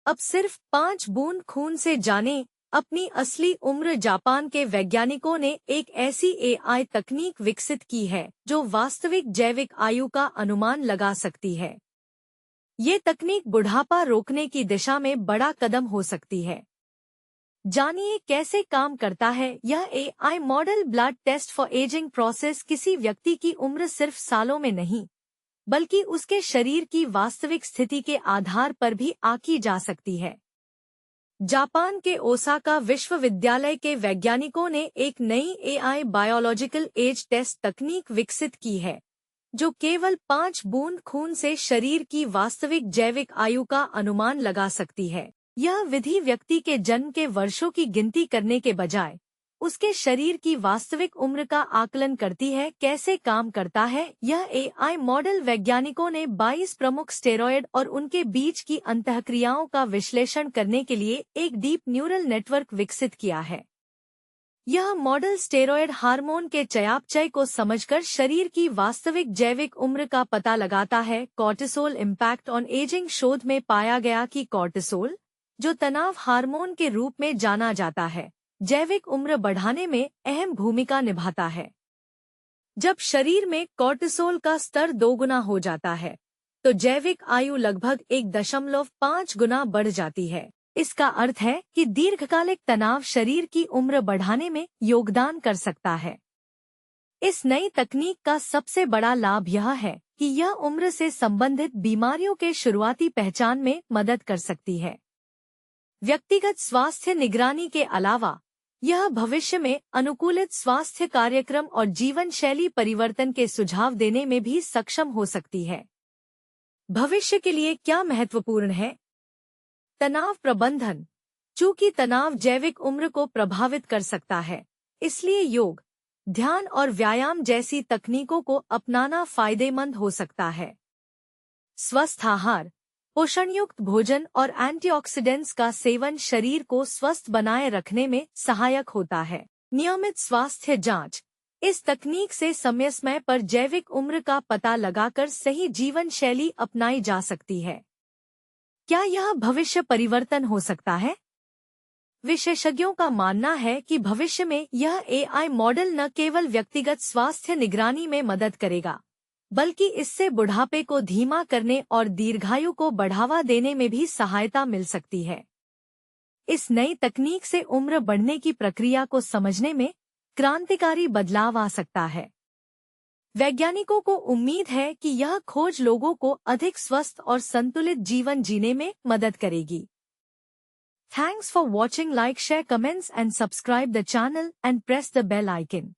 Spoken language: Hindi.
अब सिर्फ 5 बूंद खून से जाने अपनी असली उम्र। जापान के वैज्ञानिकों ने एक ऐसी एआई तकनीक विकसित की है जो वास्तविक जैविक आयु का अनुमान लगा सकती है। ये तकनीक बुढ़ापा रोकने की दिशा में बड़ा कदम हो सकती है। जानिए कैसे काम करता है यह AI model. Blood test for ageing process किसी व्यक्ति की उम्र सिर्फ सालों में नहीं, बल्कि उसके शरीर की वास्तविक स्थिति के आधार पर भी आंकी जा सकती है। जापान के ओसाका विश्वविद्यालय के वैज्ञानिकों ने एक नई एआई बायोलॉजिकल एज टेस्ट तकनीक विकसित की है, जो केवल 5 बूंद खून से शरीर की वास्तविक जैविक आयु का अनुमान लगा सकती है। यह विधि व्यक्ति के जन्म के वर्षों की गिनती करने के बजाय उसके शरीर की वास्तविक उम्र का आकलन करती है। कैसे काम करता है यह एआई मॉडल? वैज्ञानिकों ने 22 प्रमुख स्टेरॉयड और उनके बीच की अंतःक्रियाओं का विश्लेषण करने के लिए एक डीप न्यूरल नेटवर्क विकसित किया है। यह मॉडल स्टेरॉयड हार्मोन के चयापचय को समझकर शरीर की वास्तविक जैविक उम्र का पता लगाता है। कॉर्टिसोल इम्पैक्ट ऑन एजिंग शोध में पाया गया कि कॉर्टिसोल, जो तनाव हार्मोन के रूप में जाना जाता है, जैविक उम्र बढ़ाने में अहम भूमिका निभाता है। जब शरीर में कॉर्टिसोल का स्तर 2 गुना हो जाता है, तो जैविक आयु लगभग 1.5 गुना बढ़ जाती है। इसका अर्थ है कि दीर्घकालिक तनाव शरीर की उम्र बढ़ाने में योगदान कर सकता है। इस नई तकनीक का सबसे बड़ा लाभ यह है कि यह उम्र से संबंधित बीमारियों के शुरुआती पहचान में मदद कर सकती है। व्यक्तिगत स्वास्थ्य निगरानी के अलावा यह भविष्य में अनुकूलित स्वास्थ्य कार्यक्रम और जीवन शैली परिवर्तन के सुझाव देने में भी सक्षम हो सकती है। भविष्य के लिए क्या महत्वपूर्ण है? तनाव प्रबंधन। चूंकि तनाव जैविक उम्र को प्रभावित कर सकता है, इसलिए योग, ध्यान और व्यायाम जैसी तकनीकों को अपनाना फायदेमंद हो सकता है। स्वस्थ आहार, पोषणयुक्त भोजन और एंटीऑक्सीडेंट्स का सेवन शरीर को स्वस्थ बनाए रखने में सहायक होता है। नियमित स्वास्थ्य जांच। इस तकनीक से समय समय पर जैविक उम्र का पता लगाकर सही जीवन शैली अपनाई जा सकती है। क्या यह भविष्य परिवर्तन हो सकता है? विशेषज्ञों का मानना है कि भविष्य में यह एआई मॉडल न केवल व्यक्तिगत स्वास्थ्य निगरानी में मदद करेगा, बल्कि इससे बुढ़ापे को धीमा करने और दीर्घायु को बढ़ावा देने में भी सहायता मिल सकती है। इस नई तकनीक से उम्र बढ़ने की प्रक्रिया को समझने में क्रांतिकारी बदलाव आ सकता है। वैज्ञानिकों को उम्मीद है कि यह खोज लोगों को अधिक स्वस्थ और संतुलित जीवन जीने में मदद करेगी। Thanks for watching. Like, share, comments and subscribe the channel and press the bell icon.